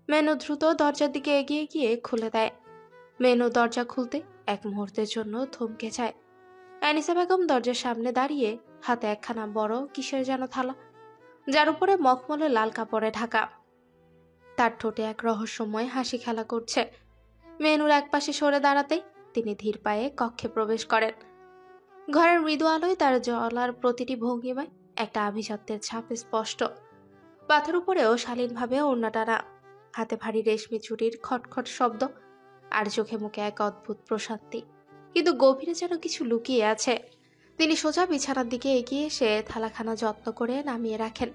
Menu দ্রুত দরজার দিকে এগিয়ে গিয়ে খুলে দেয়। মেনু দরজা খুলতে এক মুহূর্তের জন্য থমকে যায়। আনিসা বেগম দরজার সামনে দাঁড়িয়ে, হাতে একখানা বড় কিসের যেন থালা, যার উপরে মখমলে লাল কাপড়ে ঢাকা। তার ঠোঁটে এক রহস্যময় হাসি খেলা করছে। মেনুর একপাশে সরে দাঁড়াতেই তিনি ধীর পায়ে কক্ষে প্রবেশ করেন। ঘরের মৃদু আলোয় তার জলার প্রতিটি ভঙ্গিমায় একটা আভিজাত্যের ছাপ স্পষ্ট। পাথর উপরেও শালীনভাবে ওড়না টানা, হাতে ভারী রেশমি চুড়ির খটখট শব্দ, আর চোখে মুখে এক অদ্ভুত প্রশান্তি, কিন্তু গভীরে যেন কিছু লুকিয়ে আছে। তিনি সোজা বিছানার দিকে এগিয়ে এসে থালাখানা যত্ন করে নামিয়ে রাখেন।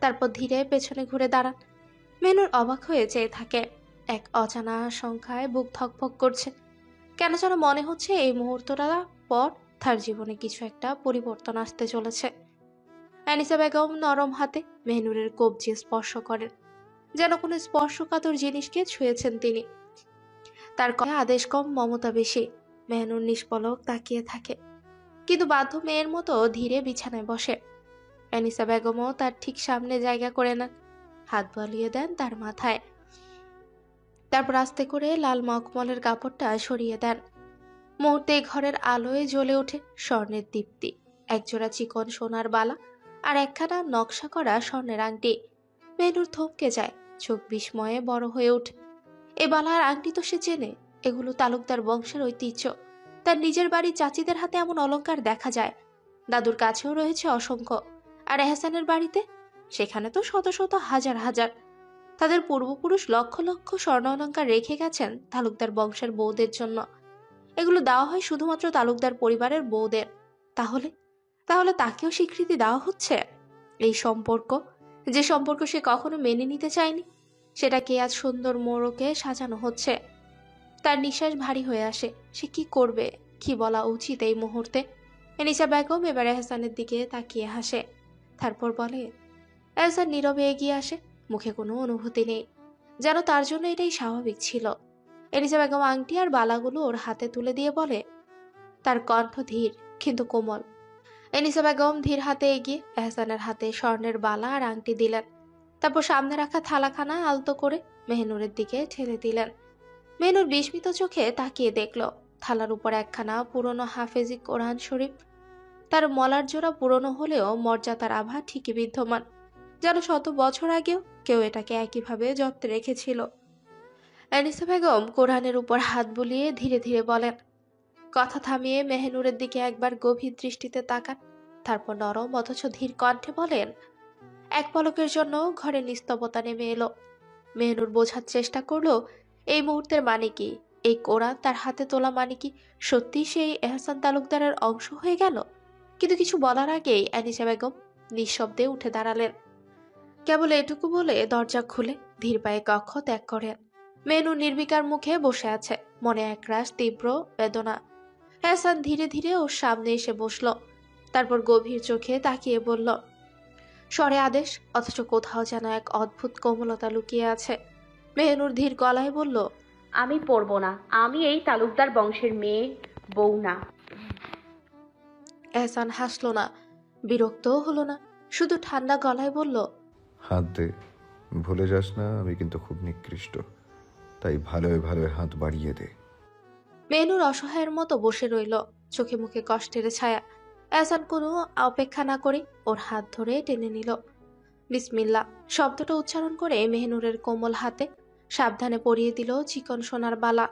তারপর ধীরে পেছনে ঘুরে দাঁড়ান। মেনুর অবাক হয়ে চেয়ে থাকে। এক অজানা সংখ্যায় বুক ধকভক করছে। কেন যেন মনে হচ্ছে এই মুহূর্তটা পর তার জীবনে কিছু একটা পরিবর্তন আসতে চলেছে। আনিসা বেগম নরম হাতে মেহনুরের কবজি স্পর্শ করেন, যেন কোনো স্পর্শকাতর জিনিসকে ছুঁয়েছেন তিনি। তার কথায় আদেশ কম, মমতা বেশি। মেহনুর নিষ্পলক তাকিয়ে থাকে, কিন্তু বাধ্য মেয়ের মতো ধীরে বিছানায় বসে। আনিসা বেগমও তার ঠিক সামনে জায়গা করে নেন, হাত বালিয়ে দেন তার মাথায়। তারপর আস্তে করে লাল মখমলের কাপড়টা সরিয়ে দেন। মুহূর্তে ঘরের আলোয় জ্বলে ওঠে স্বর্ণের দীপ্তি, একজোড়া চিকন সোনার বালা আর একখানা নকশা করা স্বর্ণের আংটি। মেনুর থমকে যায়, চোখ বিস্ময়ে বড় হয়ে ওঠে। এ বালা আর আংটি তো সে চেনে, এগুলো তালুকদার বংশের ঐতিহ্য। তার নিজের বাড়ির চাচিদের হাতে এমন অলংকার দেখা যায়, দাদুর কাছেও রয়েছে অসংখ্য। আর এহসানের বাড়িতে, সেখানে তো শত শত হাজার হাজার। তাদের পূর্বপুরুষ লক্ষ লক্ষ স্বর্ণ অলংকার রেখে গেছেন তালুকদার বংশের বউদের জন্য। এগুলো দেওয়া হয় শুধুমাত্র তালুকদার পরিবারের বউদের। তাহলে তাহলে তাকেও স্বীকৃতি দেওয়া হচ্ছে। এই সম্পর্ক, যে সম্পর্ক সে কখনো মেনে নিতে চায়নি, সেটাকে আজ সুন্দর মোড়কে সাজানো হচ্ছে। তার নিঃশ্বাস ভারী হয়ে আসে। সে কি করবে, কি বলা উচিত এই মুহূর্তে? এনিসা বেগম এবার এহসানের দিকে তাকিয়ে হাসে, তারপর বলে। এহসান নীরবে এগিয়ে আসে, মুখে কোনো অনুভূতি নেই, যেন তার জন্য এটাই স্বাভাবিক ছিল। এনিসা বেগম আংটি আর বালাগুলো ওর হাতে তুলে দিয়ে বলে, তার কণ্ঠ ধীর কিন্তু কোমল। এনিসা বেগম ধীর হাতে এগিয়ে এহসানের হাতে স্বর্ণের বালা আর আংটি দিলেন। তারপর সামনে রাখা থালাখানা আলতো করে মেহনুরের দিকে ঠেলে দিলেন। মেহনুর বিস্মিত চোখে তাকিয়ে দেখল, থালার উপর একখানা পুরনো হাফেজি কোরআন শরীফ। তার মলার জোড়া পুরনো হলেও মর্যাদার আভা ঠিকই বিদ্যমান, যেন শত বছর আগেও কেউ এটাকে একইভাবে যত্নে রেখেছিল। আনিসা বেগম কোরআনের উপর হাত বুলিয়ে ধীরে ধীরে বলেন। কথা থামিয়ে মেহনুরের দিকে একবার গভীর দৃষ্টিতে তাকান, তারপর নরম অথচ ধীর কণ্ঠে বলেন। এক পলকের জন্য ঘরে নিস্তবতা নেমে এলো। মেহনুর বোঝার চেষ্টা করলো এই মুহূর্তের মানে কি, এই কোরআন তার হাতে তোলা মানে কি সত্যি সেই এহসান তালুকদারের অংশ হয়ে গেল। কিন্তু কিছু বলার আগেই আনিসা বেগম নিঃশব্দে উঠে দাঁড়ালেন। কেবল এটুকু বলে দরজা খুলে ধীর পায়ে কক্ষ ত্যাগ করেন। মেনু নির্বিকার মুখে বসে আছে, মনে একরাশ তীব্র বেদনা। এহসান ধীরে ধীরে ওর সামনে এসে বসল, তারপর গভীর চোখে তাকিয়ে বলল, স্বরে আদেশ, অথচ কোথাও যেন এক অদ্ভুত কোমলতা লুকিয়ে আছে। মেহনুর ধীর গলায় বলল, আমি পড়ব না। আমি এই তালুকদার বংশের মেয়ে, বউ না। এহসান হাসল না, বিরক্তও হলো না, শুধু ঠান্ডা গলায় বলল, হাত দে, ভুলে যাস না আমি কিন্তু খুব নিকৃষ্ট, তাই ভালোয় ভালোয় হাত বাড়িয়ে দে। মেহনুর অসহায়ের মতো বসে রইল, চোখে মুখে কষ্টের ছায়া। এহসান কোনো অপেক্ষা না করে ওর হাত ধরে টেনে নিল। বিসমিল্লাহ শব্দটা উচ্চারণ করে মেহনুরের কোমল হাতে সাবধানে পরিয়ে দিল চিকন সোনার বালা,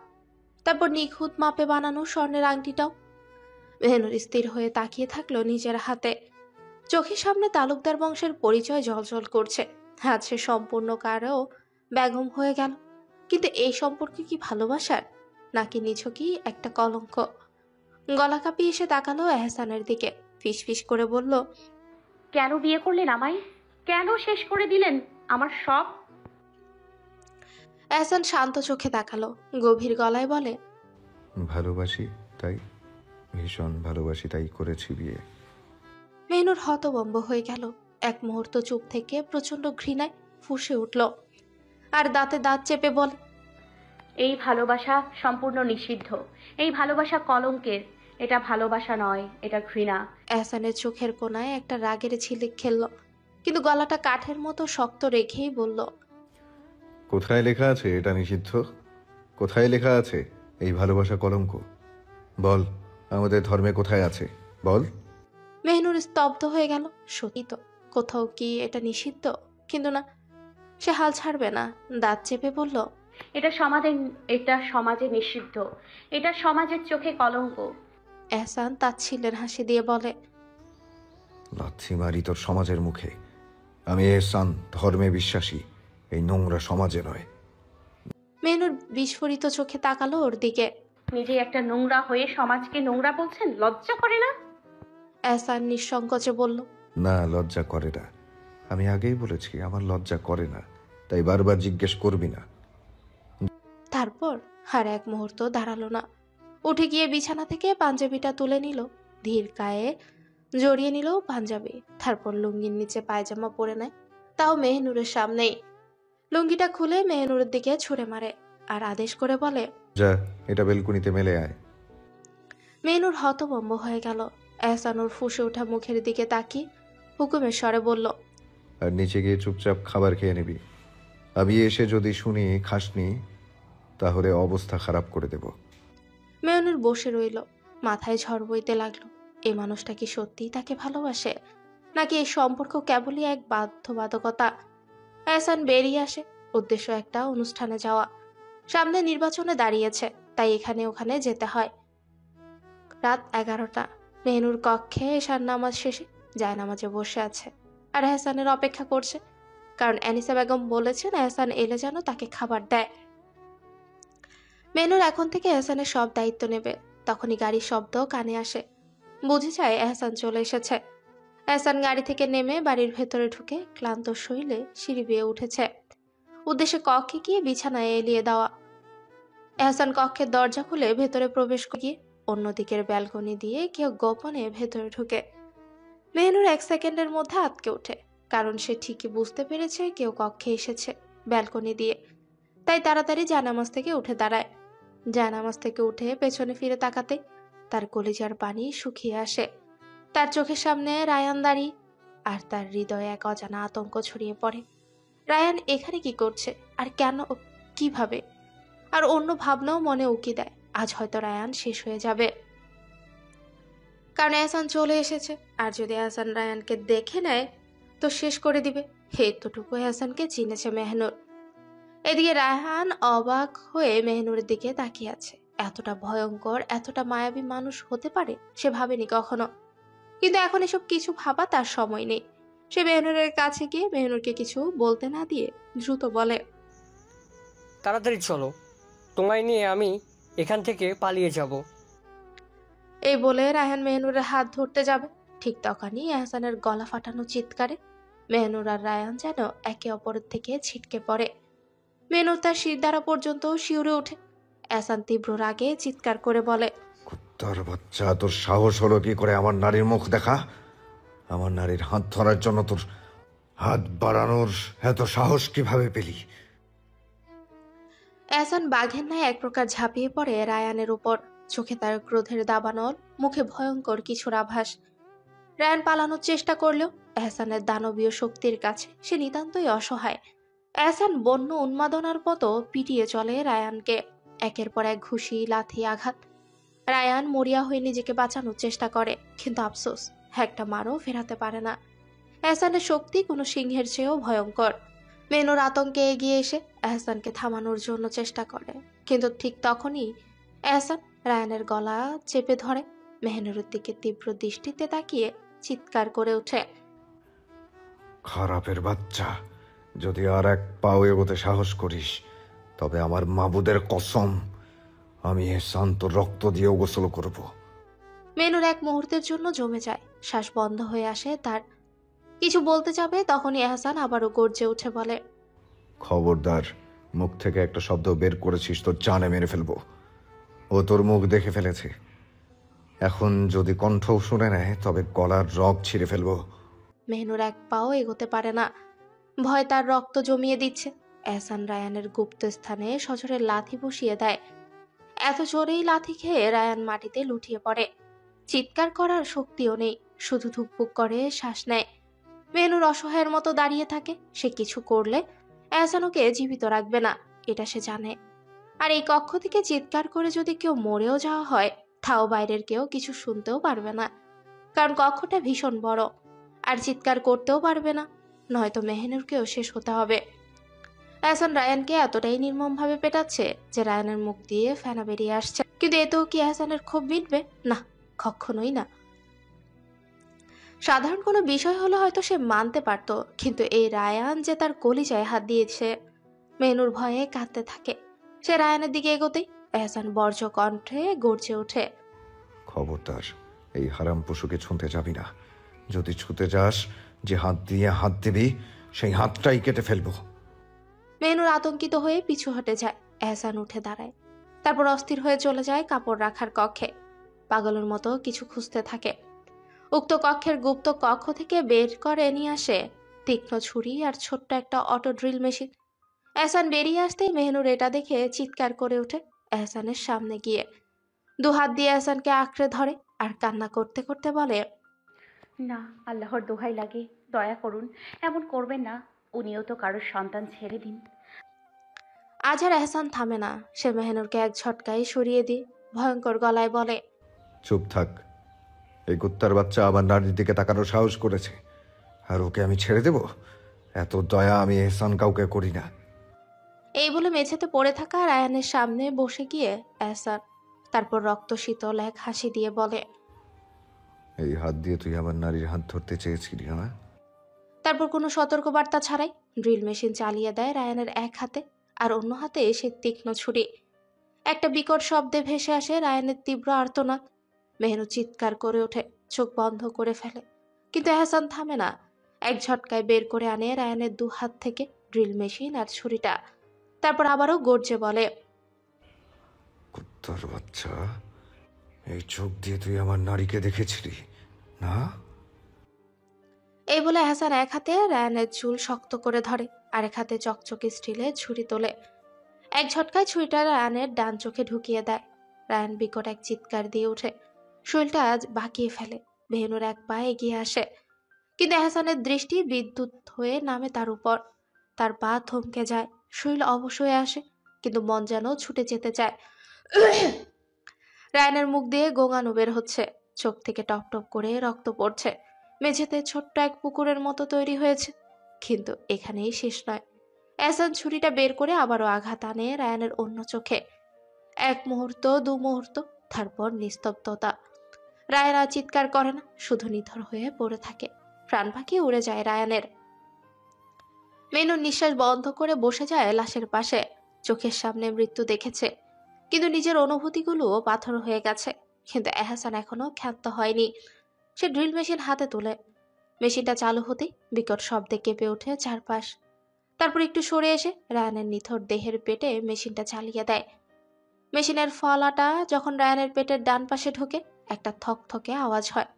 তারপর নিখুঁত মাপে বানানো স্বর্ণের আংটিটাও। মেহনুর স্থির হয়ে তাকিয়ে থাকলো নিজের হাতে। চোখের সামনে তালুকদার বংশের পরিচয় জ্বলজ্বল করছে। আজ সে সম্পূর্ণ কারও বেগম হয়ে গেল, কিন্তু এই সম্পর্ক কি ভালোবাসার, নাকি নিছকই একটা কলঙ্ক? গলা কাঁপিয়ে এসে তাকালো এহসানের দিকে, ফিসফিস করে বলল, কেন বিয়ে করলেন আমায়? কেন শেষ করে দিলেন আমার সব? এহসান শান্ত চোখে তাকালো, গভীর গলায় বলে, ভালোবাসি তাই, ভীষণ ভালোবাসি তাই করেছি বিয়ে। মেনুর হতবম্ব হয়ে গেল। এক মুহূর্ত চুপ থেকে প্রচন্ড ঘৃণায় ফুঁসে উঠল, আর দাঁতে দাঁত চেপে বলে, এই ভালোবাসা সম্পূর্ণ নিষিদ্ধ। এই ভালোবাসা কলঙ্কের। এটা ভালোবাসা নয়, এটা ঘৃণা। এহসানের চোখের কোনায় একটা রাগের ঝিলিক খেলল, কিন্তু গলাটা কাঠের মতো শক্ত রেখেই বলল, কোথায় লেখা আছে এটা নিষিদ্ধ? কোথায় লেখা আছে এই ভালোবাসা কলঙ্ক? বল, আমাদের ধর্মে কোথায় আছে বল। মেহনুর স্তব্ধ হয়ে গেল। সত্যি তো, কোথাও কি এটা নিষিদ্ধ? কিন্তু না, সে হাল ছাড়বে না। দাঁত চেপে বলল, এটা সমাজে নিষিদ্ধ। এটা সমাজের চোখে কলঙ্ক। এহসান তাচ্ছিল্যের হাসি দিয়ে বলে, লাথি মারি তোর সমাজের মুখে। আমি এহসান, ধর্মে বিশ্বাসী, এই নোংরা সমাজে নয়। মেহনুর বিস্ফোরিত চোখে তাকালো ওর দিকে। নিজে একটা নোংরা হয়ে সমাজকে নোংরা বলছেন, লজ্জা করে না? এহসান নিঃসংকোচে বলল, না, লজ্জা করে না। আমি আগেই বলেছি আমার লজ্জা করে না, তাই বারবার জিজ্ঞেস করবি না। তারপর আর এক মুহূর্ত দাঁড়ালো না। উঠে গিয়ে বিছানা থেকে পাঞ্জাবিটা তুলে নিল, ধীর গায়ে জড়িয়ে নিল পাঞ্জাবি। তারপর লুঙ্গির নিচে পায়জামা পরে নেয়, তাও মেহনুরের সামনেই। লুঙ্গিটা খুলে মেহনুরের দিকে ছুঁড়ে মারে আর আদেশ করে বলে, যা, এটা বেলকুনিতে মেলে আয়। মেহনুর হতভম্ব হয়ে গেল। এহসান ওর ফুঁসে ওঠা মুখের দিকে তাকিয়ে হুকুমের স্বরে বলল, আর নিচে গিয়ে চুপচাপ খাবার খেয়ে নিবি। আমি এসে যদি শুনি খাসনি, তাহলে অবস্থা খারাপ করে দেব। মেহনুর বসে রইল, মাথায় ঝড় বইতে লাগলো। এই মানুষটা কি সত্যিই তাকে ভালোবাসে, নাকি এই সম্পর্ক কেবলই এক বাধ্যবাধকতা? এহসান বেরিয়ে আসে, উদ্দেশ্য একটা অনুষ্ঠানে যাওয়া। সামনে নির্বাচনে দাঁড়িয়েছে, তাই এখানে ওখানে যেতে হয়। রাত 11টা। মেহনুর কক্ষে এশার নামাজ শেষে জায়নামাজে বসে আছে আর এহসানের অপেক্ষা করছে, কারণ আনিসা বেগম বলেছেন এহসান এলে যেন তাকে খাবার দেয়। মেহনুর এখন থেকে এহসানের সব দায়িত্ব নেবে। তখনই গাড়ির শব্দ কানে আসে, বুঝে যায় এহসান চলে এসেছে। এহসান গাড়ি থেকে নেমে বাড়ির ভেতরে ঢুকে ক্লান্ত শরীরে সিঁড়ি বেয়ে উঠেছে, উদ্দেশ্যে কক্ষে গিয়ে বিছানায় এলিয়ে দেওয়া। এহসান কক্ষের দরজা খুলে ভেতরে প্রবেশ গিয়ে অন্যদিকের ব্যালকনি দিয়ে কেউ গোপনে ভেতরে ঢুকে। মেহনুর 1 সেকেন্ডের মধ্যে আটকে ওঠে, কারণ সে ঠিকই বুঝতে পেরেছে কেউ কক্ষে এসেছে ব্যালকনি দিয়ে। তাই তাড়াতাড়ি জায়নামাজ থেকে উঠে দাঁড়ায়। জায়নামাজ থেকে উঠে পেছনে ফিরে তাকাতে তার কলিজার পানি শুকিয়ে আসে। তার চোখের সামনে রায়ান দাঁড়িয়ে, আর তার হৃদয়ে এক অজানা আতঙ্ক ছড়িয়ে পড়ে। রায়ান এখানে কি করছে, আর কেন, কিভাবে? আর অন্য ভাবনাও মনে উকি দেয়, আজ হয়তো রায়ান শেষ হয়ে যাবে, কারণ এহসান চলে এসেছে। আর যদি এহসান রায়ানকে দেখে নেয় তো শেষ করে দিবে। এতটুকু এহসানকে চিনেছে মেহনুর। এদিকে রায়হান অবাক হয়ে মেহনুরের দিকে তাকিয়ে আছে। এতটা ভয়ঙ্কর, এতটা মায়াবী মানুষ হতে পারে সে ভাবেনি কখনো। কিন্তু এখন এসব কিছু ভাবা তার সময় নেই। সে মেহনুরের কাছে গিয়ে মেহনুরকে কিছু বলতে না দিয়ে দ্রুত বলে, তাড়াতাড়ি চলো, তোমায় নিয়ে আমি এখান থেকে পালিয়ে যাব। এই বলে রায়হান মেহনুরের হাত ধরতে যাবে, ঠিক তখনই এহসানের গলা ফাটানো চিৎকারে মেহনুর আর রায়হান যেন একে অপরের থেকে ছিটকে পড়ে। মেহনুর তার শিরদাঁড়া পর্যন্ত শিউরে ওঠে। এহসান তীব্র রাগে চিৎকার করে বলে, কুত্তার বাচ্চা, তোর সাহস হলো কি করে আমার নারীর মুখ দেখা? আমার নারীর হাত ধরার জন্য তোর হাত বাড়ানোর এত সাহস কিভাবে পেলি? এহসান বাঘের ন্যায় এক প্রকার ঝাঁপিয়ে পড়ে রায়ানের উপর। চোখে তার ক্রোধের দাবানল, মুখে ভয়ঙ্কর কিছুর আভাস। রায়ান পালানোর চেষ্টা করলেও এহসানের দানবীয় শক্তির কাছে সে নিতান্তই অসহায়। এহসান বন্য উন্মাদনার মতো পিটিয়ে চলে রায়ানকে, একের পর এক ঘুষি, লাথি, আঘাত। রায়ান মরিয়া হয়ে নিজেকে বাঁচানোর চেষ্টা করে, কিন্তু আফসোস একটা মারও ফেরাতে পারে না। এহসানের শক্তি কোনো সিংহের চেয়েও ভয়ঙ্কর। মেনুর আতঙ্কে এগিয়ে এসে এহসানকে থামানোর জন্য চেষ্টা করে, কিন্তু ঠিক তখনই এহসান রায়ানের গলা চেপে ধরে। মেহনুরের দিকে তীব্র দৃষ্টিতে তাকিয়ে চিৎকার করে ওঠে, খারাপের বাচ্চা, যদি আর এক পাও এগোতে সাহস করিস তবে আমার মাবুদের কসম, আমি এহসান তোর রক্ত দিয়ে গোসল করব। মেনুর এক মুহূর্তের জন্য জমে যায়, শ্বাস বন্ধ হয়ে আসে তার। কিছু বলতে যাবে তখনই এহসান আবারও গর্জে উঠে বলে, খবরদার, মুখ থেকে একটা শব্দ বের করেছিস তোর জানে মেরে ফেলবো। ও তোর মুখ দেখে ফেলেছে, এখন যদি কণ্ঠও শুনে নেয় তবে গলার রগ ছিঁড়ে ফেলবো। মেহনুর এক পাও এগোতে পারে না, ভয় তার রক্ত জমিয়ে দিচ্ছে। এহসান রায়ানের গুপ্ত স্থানে সজোরে লাথি বসিয়ে দেয়। এত জোরেই লাথি খেয়ে রায়ান মাটিতে লুটিয়ে পড়ে। চিৎকার করার শক্তিও নেই, শুধু ধুকপুক করে শ্বাস নেয়। মেহনুর অসহায়ের মতো দাঁড়িয়ে থাকে। সে কিছু করলে এহসান ওকে জীবিত রাখবে না, এটা সে জানে। আর এই কক্ষ থেকে চিৎকার করে যদি কেউ মরেও যাওয়া হয়, তাও বাইরের কেউ কিছু শুনতেও পারবে না, কারণ কক্ষটা ভীষণ বড়। আর চিৎকার করতেও পারবে না, নয়তো মেহনুরকেও শেষ হতে হবে। এহসান রায়ানকে এতটাই নির্মমভাবে পেটাচ্ছে যে রায়ানের মুখ দিয়ে ফেনা বেরিয়ে আসছে, কিন্তু এতেও কি এহসানের ক্ষোভ মিটবে? না, কখনোই না। সাধারণ কোনো বিষয় হলে হয়তো সে মানতে পারত, কিন্তু এই রায়ান যে তার কলিজায় হাত দিয়েছে। মেহনুর ভয়ে কাঁদতে থাকে। সে রায়ানের দিকে এগোতেই এহসান বর্জ্য কণ্ঠে গর্জে ওঠে, খবরদার এই হারাম পশুকে ছুঁতে যাবি না। যদি ছুঁতে যাস, যে হাত দিয়ে হাত দিবি সেই হাতটাই কেটে ফেলবো। মেহনুর আতঙ্কিত হয়ে পিছু হটে যায়। এহসান উঠে দাঁড়ায়, তারপর অস্থির হয়ে চলে যায় কাপড় রাখার কক্ষে। পাগলের মতো কিছু খুঁজতে থাকে। উক্ত কক্ষের গুপ্ত কক্ষ থেকে বের করে নিয়ে আসে তীক্ষ্ণ ছুরি আর ছোট্ট একটা অটো ড্রিল মেশিন। এহসান বেরিয়ে আসতেই মেহনুর এটা দেখে চিৎকার করে ওঠে এহসানের সামনে গিয়ে। দুহাত দিয়ে এহসানকে আঁকড়ে ধরে আর কান্না করতে করতে বলে, না, আল্লাহর দোহাই লাগে, দয়া করুন, এমন করবেন না। উনিও তো কারোর সন্তান, ছেড়ে দিন। আজ আর এহসান থামে না। সে মেহনুরকে এক ঝটকায় সরিয়ে দিয়ে ভয়ঙ্কর গলায় বলে, চুপ থাক। এই কুত্তার বাচ্চা আবার নারীর দিকে তাকানোর সাহস করেছে, আর ওকে আমি ছেড়ে দেব? এত দয়া আমি এহসান কাউকে করি না। এই বলে মেঝেতে পড়ে থাকা রায়ানের সামনে বসে গিয়ে এহসান তারপর রক্ত শীতল এক হাসি দিয়ে বলে, এই হাত দিয়ে তুই আমার নারীর হাত ধরতে চেয়েছিলি, হ্যাঁ? তারপর কোনো সতর্কবার্তা ছাড়াই ড্রিল মেশিন চালিয়ে দেয় রায়ানের এক হাতে, আর অন্য হাতে সে তীক্ষ্ণ ছুরি। একটা বিকট শব্দে ভেসে আসে রায়ানের তীব্র আর্তনাদ। মেহনু চিৎকার করে ওঠে, চোখ বন্ধ করে ফেলে, কিন্তু এহসান থামে না। এক ঝটকায় বের করে আনে রায়ানের দু হাত থেকে ড্রিল মেশিন আর ছুরিটা। তারপর আবারও গর্জে বলে, কুত্তার বাচ্চা, এই চোখ দিয়ে তুই আমার নারীকে দেখেছিলি না? এই বলে এহসান এক হাতে রায়ানের চুল শক্ত করে ধরে, আরেক হাতে চকচকে স্টিলে ছুরি তোলে। এক ঝটকায় ছুরিটা রায়ানের ডান চোখে ঢুকিয়ে দেয়। রায়ান বিকট এক চিৎকার দিয়ে ওঠে, শরীরটা আজ বাঁকিয়ে ফেলে। ভেনুর এক পা এগিয়ে আসে, কিন্তু এহসানের দৃষ্টি বিদ্যুৎ হয়ে নামে তার উপর। তার পা থমকে যায়, শরীর অবশ হয়ে আসে, কিন্তু মন যেন ছুটে যেতে চায়। রায়ানের মুখ দিয়ে গোঙানো বের হচ্ছে, চোখ থেকে টপ টপ করে রক্ত পড়ছে। মেঝেতে ছোট্ট এক পুকুরের মতো তৈরি হয়েছে, কিন্তু এখানেই শেষ নয়। এহসান ছুরিটা বের করে আবারও আঘাত আনে রায়ানের অন্য চোখে। এক মুহূর্ত, দু মুহূর্ত, তারপর নিস্তব্ধতা। রায়ান আর চিৎকার করে না, শুধু নিথর হয়ে পড়ে থাকে। প্রাণ পাখি উড়ে যায় রায়ানের। মেনু নিঃশ্বাস বন্ধ করে বসে যায় লাশের পাশে। চোখের সামনে মৃত্যু দেখেছে, কিন্তু নিজের অনুভূতিগুলোও পাথর হয়ে গেছে। কিন্তু এহসান এখনো ক্ষান্ত হয়নি। সে ড্রিল মেশিন হাতে তোলে। মেশিনটা চালু হতেই বিকট শব্দে কেঁপে ওঠে চারপাশ। তারপর একটু সরে এসে রায়ানের নিথর দেহের পেটে মেশিনটা চালিয়ে দেয়। মেশিনের ফলাটা যখন রায়ানের পেটের ডান পাশে ঢোকে, একটা থকথকে আওয়াজ হয়।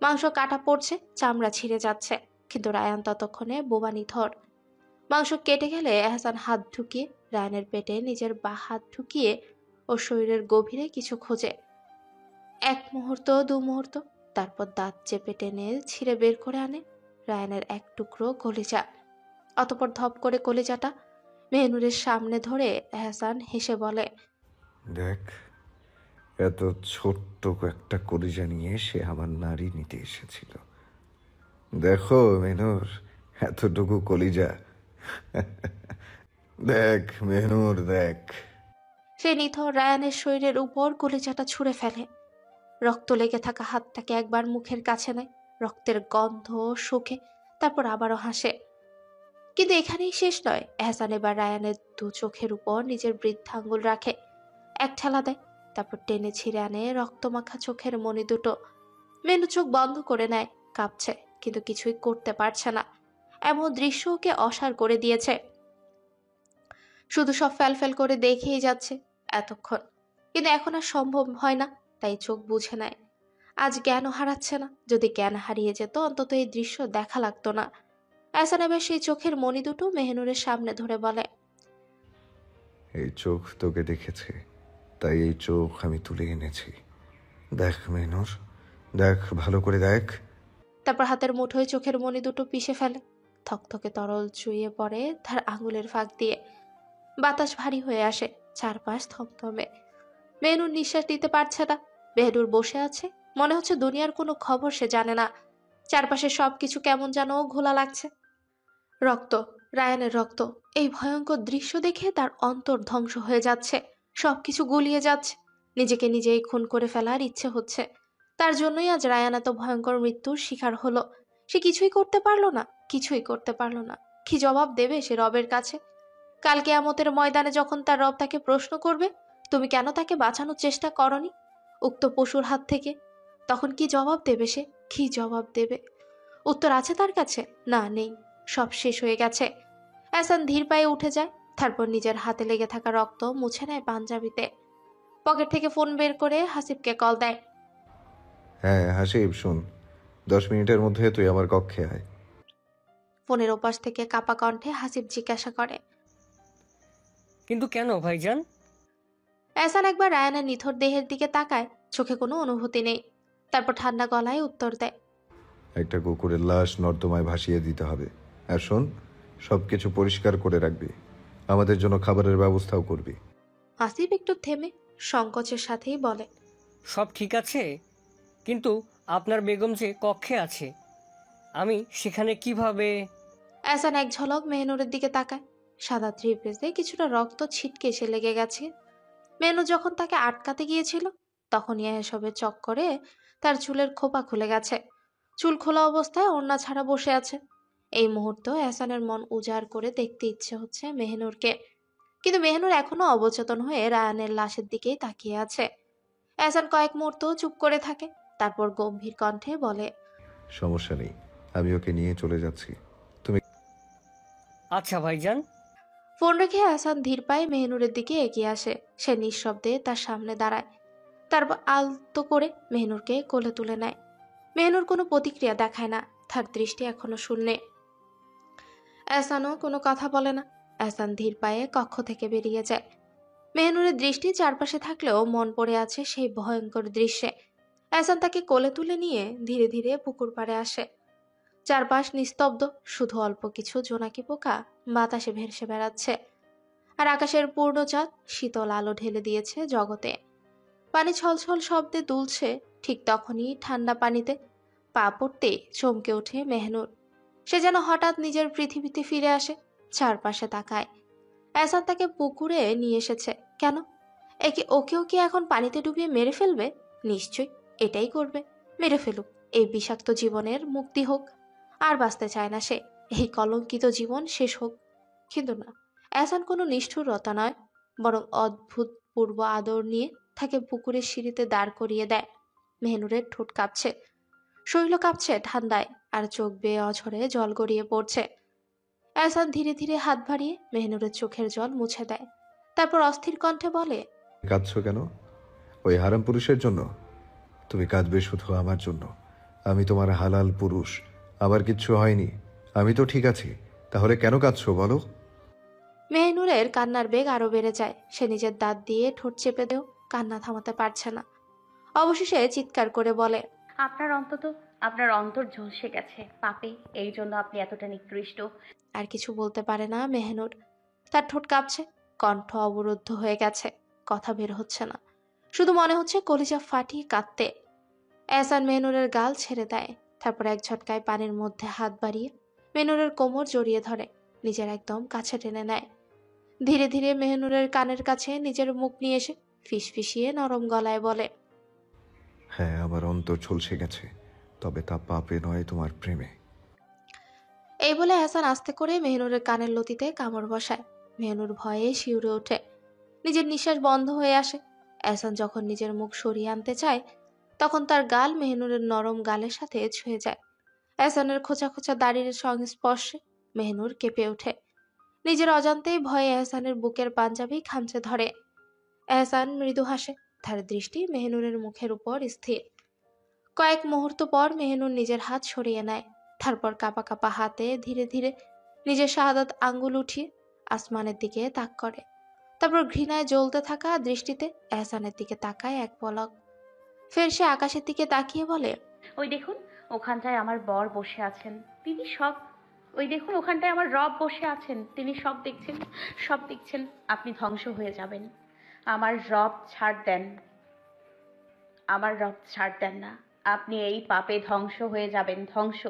মাংস কাটা পড়ছে, চামড়া ছিঁড়ে যাচ্ছে, কিন্তু রায়ান ততক্ষণে বোবা নিথর। মাংস কেটে গেলে এহসান হাত ঢুকিয়ে রায়ানের পেটে নিজের বা হাত ঢুকিয়ে ও শরীরের গভীরে কিছু খোঁজে। এক মুহূর্ত, দু মুহূর্ত, তারপর দাঁত চেপে টেনে ছিঁড়ে বের করে আনে রায়ানের এক টুকরো কলিজা। অতপর ধপ করে কলিজাটা মেহনুরের সামনে ধরে এহসান হেসে বলে, দেখ, এত ছোট্ট একটা কলিজা নিয়ে সে আমার নারী নিতে এসেছিল। দেখো মেহনুর, এতটুকু কলিজা। দেখ মেহনুর, দেখ। সে নিথর রায়ানের শরীরের উপর কলিজাটা ছুঁড়ে ফেলে। রক্ত লেগে থাকা হাতটাকে একবার মুখের কাছে নেয়, রক্তের গন্ধ শুকে, তারপর আবারও হাসে। কিন্তু এখানেই শেষ নয়। এহসান এবার রায়ানের দু চোখের উপর নিজের বৃদ্ধাঙ্গুল রাখে, এক ঠেলা দেয়, তারপর টেনে ছিঁড়ে আনে রক্তমাখা চোখের মণি দুটো। মেনু চোখ বন্ধ করে নেয়, কাঁপছে, কিন্তু কিছুই করতে পারছে না। এমন দৃশ্য ওকে অসাড় করে দিয়েছে। শুধু সব ফ্যালফ্যাল করে দেখেই যাচ্ছে এতক্ষণ, কিন্তু এখন আর সম্ভব হয় না, তাই চোখ বুঝে নেয়। আজ জ্ঞানও হারাচ্ছে না। যদি জ্ঞান হারিয়ে যেত, অন্তত এই দৃশ্য দেখা লাগতো না। এহসান এবার সেই চোখের মণি দুটো মেহনুরের সামনে ধরে বলে, এই চোখ তোকে দেখেছে, তাই এই চোখ আমি তুলে এনেছি। দেখ মেহনুর, দেখ, ভালো করে দেখ। তারপর হাতের মুঠোয় চোখের মণি দুটো পিষে ফেলে। থকথকে তরল চুইয়ে পড়ে তার আঙুলের ফাঁক দিয়ে। বাতাস ভারী হয়ে আসে, চারপাশ থমথমে। মেহনুর নিঃশ্বাস নিতে পারছে না। মেহনুর বসে আছে, মনে হচ্ছে দুনিয়ার কোনো খবর সে জানে না। চারপাশে সবকিছু কেমন যেন ঘোলা লাগছে। রক্ত, রায়ানের রক্ত। এই ভয়ঙ্কর দৃশ্য দেখে তার অন্তর ধ্বংস হয়ে যাচ্ছে, সবকিছু গুলিয়ে যাচ্ছে। নিজেকে নিজেই খুন করে ফেলার ইচ্ছে হচ্ছে। তার জন্যই আজ রায়ান এত ভয়ঙ্কর মৃত্যুর শিকার হলো। সে কিছুই করতে পারলো না, কিছুই করতে পারলো না। কি জবাব দেবে সে রবের কাছে? কাল কিয়ামতের ময়দানে যখন তার রব তাকে প্রশ্ন করবে, তুমি কেন তাকে বাঁচানোর চেষ্টা করনি উক্ত পশুর হাত থেকে, তখন কি জবাব দেবে সে? কি জবাব দেবে? উত্তর আছে তার কাছে? না, নেই। সব শেষ হয়ে গেছে। এহসান ধীর পায়ে উঠে যায়, তারপর নিজের হাতে লেগে থাকা রক্ত মুছে নেয় পাঞ্জাবিতে। পকেট থেকে ফোন বের করে হাসিবকে কল দেয়। হ্যাঁ হাসিব, শুন, 10 মিনিটের মধ্যে তুই আমার কক্ষে আয়। ফোনের ওপাশ থেকে কাপা কণ্ঠে হাসিব জিজ্ঞাসা করে। কিন্তু কেন ভাইজান? এহসান একবার রায়ানের নিথর দেহের দিকে তাকায়, চোখে কোনো অনুভূতি নেই। তারপর ঠান্ডা গলায় উত্তর দেয়। একটা কুকুরের লাশ নর্দমায় ভাসিয়ে দিতে হবে। আর শোন, সবকিছু পরিষ্কার করে রাখবি, আমাদের জন্য খাবারের ব্যবস্থাও করবি। হাসিব একটু থেমে সংকোচের সাথেই বলে। সব ঠিক আছে, কিন্তু আপনার বেগম যে কক্ষে আছে, আমি সেখানে কিভাবে? এহসান এক ঝলক মেহনুরের দিকে তাকায়। সাদা থ্রি পিসে কিছুটা রক্ত ছিটকে এসে লেগে গেছে। মেহনুর যখন তাকে আটকাতে গিয়েছিল, তখনই এসবের চক্করে তার চুলের খোপা খুলে গেছে। চুল খোলা অবস্থায় ওড়না ছাড়া বসে আছে। এই মুহূর্তে এহসানের মন উজাড় করে দেখতে ইচ্ছে হচ্ছে মেহনুরকে, কিন্তু মেহনুর এখনো অবচেতন হয়ে রায়ানের লাশের দিকেই তাকিয়ে আছে। এহসান কয়েক মুহূর্ত চুপ করে থাকে, তারপর গম্ভীর কণ্ঠে বলে। সমস্যা নেই, আমি ওকে নিয়ে চলে যাচ্ছি। তুমি আচ্ছা ভাইজান। ফোন রেখে এহসান ধীর পায়ে মেহনুরের দিকে এগিয়ে আসে। সে নিঃশব্দে তার সামনে দাঁড়ায়, তারপর আলতো করে মেহনুরকে কোলে তুলে নেয়। মেহনুর কোনো প্রতিক্রিয়া দেখায় না, তার দৃষ্টি এখনো শূন্যে। এহসানও কোনো কথা বলে না। এহসান ধীর পায়ে কক্ষ থেকে বেরিয়ে যায়। মেহনুরের দৃষ্টি চারপাশে থাকলেও মন পড়ে আছে সেই ভয়ঙ্কর দৃশ্যে। এহসান তাকে কোলে তুলে নিয়ে ধীরে ধীরে পুকুর পাড়ে আসে। চারপাশ নিস্তব্ধ, শুধু অল্প কিছু জোনাকি পোকা বাতাসে ভেসে বেড়াচ্ছে। আর আকাশের পূর্ণ চাঁদ শীতল আলো ঢেলে দিয়েছে জগতে। পানি ছলছল শব্দে দুলছে। ঠিক তখনই ঠান্ডা পানিতে পা পড়তে চমকে ওঠে মেহনুর। সে যেন হঠাৎ নিজের পৃথিবীতে ফিরে আসে। চারপাশে তাকায়। এহসান তাকে পুকুরে নিয়ে এসেছে কেন? ওকেও কি এখন পানিতে ডুবিয়ে মেরে ফেলবে? নিশ্চয়ই এটাই করবে। মেরে ফেলুক, এই বিষাক্ত জীবনের মুক্তি হোক। আর বাঁচতে চায় না সে, এই কলঙ্কিত জীবন শেষ হোক। কিন্তু না, এহসান কোনো নিষ্ঠুরতা নয়, বরং অদ্ভুত পূর্ব আদর নিয়ে তাকে পুকুরের সিঁড়িতে দাঁড় করিয়ে দেয়। মেহনুরের ঠোঁট কাঁপছে, শরীর কাঁপছে ঠান্ডায়, আর চোখ বেয়ে অঝরে জল গড়িয়ে পড়ছে। এহসান ধীরে ধীরে হাত বাড়িয়ে মেহনুরের চোখের জল মুছে দেয়। তারপর অস্থির কণ্ঠে বলে। কাঁদছো কেন? ওই হারাম পুরুষের জন্য? তুমি কাঁদবে শুধু আমার জন্য। আমি তোমার হালাল পুরুষ, আমার কিচ্ছু হয়নি, আমি তো ঠিক আছি। তাহলে কেন কাঁদছো বলো? মেহনুরের কান্নার বেগ আরো বেড়ে যায়। সে নিজের দাঁত দিয়ে ঠোঁট চেপে দেও, কান্না থামাতে পারছে না। অবশেষে চিৎকার করে বলে। আপনার অন্তর ঝলসে গেছে পাপে, এই জন্য আপনি এতটা নিকৃষ্ট। আর কিছু বলতে পারে না মেহনুর। তার ঠোঁট কাঁপছে, কণ্ঠ অবরুদ্ধ হয়ে গেছে, কথা বের হচ্ছে না। শুধু মনে হচ্ছে কলিজা ফাটিয়ে কাঁদতে। এহসান মেহনুরের গাল ছেড়ে দেয়। তারপর এক ঝটকায় পানির মধ্যে হাত বাড়িয়ে মেহনুরের কোমর জড়িয়ে ধরে, নিজের একদম কাছে টেনে নেয়। ধীরে ধীরে মেহনুরের কানের কাছে নিজের মুখ নিয়ে এসে ফিসফিসিয়ে নরম গলায় বলে। হ্যাঁ, আমার অন্তর ঝলসে গেছে, তবে তা পাপে নয়, তোমার প্রেমে। এই বলে এহসান আস্তে করে মেহনুরের কানের লতিতে কামড় বসায়। মেহনুর ভয়ে শিউরে ওঠে, নিজের নিঃশ্বাস বন্ধ হয়ে আসে। এহসান যখন নিজের মুখ সরিয়ে আনতে চায়, তখন তার গাল মেহনুরের নরম গালের সাথে ছুঁয়ে যায়। এহসানের খোঁচা খোঁচা দাড়ির সংস্পর্শে মেহনুর কেঁপে ওঠে। নিজের অজান্তেই ভয়ে এহসানের বুকের পাঞ্জাবি খামচে ধরে। এহসান মৃদু হাসে, তার দৃষ্টি মেহনুরের মুখের উপর স্থির। কয়েক মুহূর্ত পর মেহনুর নিজের হাত সরিয়ে নেয়। তারপর কাঁপা কাঁপা হাতে ধীরে ধীরে নিজের শাহাদাত আঙ্গুল উঠিয়ে আসমানের দিকে তাক করে। তারপর ঘৃণায় জ্বলতে থাকা দৃষ্টিতে এহসানের দিকে তাকায় এক পলক। ফের সে আকাশের দিকে তাকিয়ে বলে। ওই দেখুন, ওখানটায় আমার বর বসে আছেন। তিনি সব ওই দেখুন ওখানটায় আমার রব বসে আছেন, তিনি সব দেখছেন, সব দেখছেন। আপনি ধ্বংস হয়ে যাবেন। আমার রব ছাড় দেন, আমার রব ছাড় দেন না। আপনি এই পাপে ধ্বংস হয়ে যাবেন, ধ্বংস।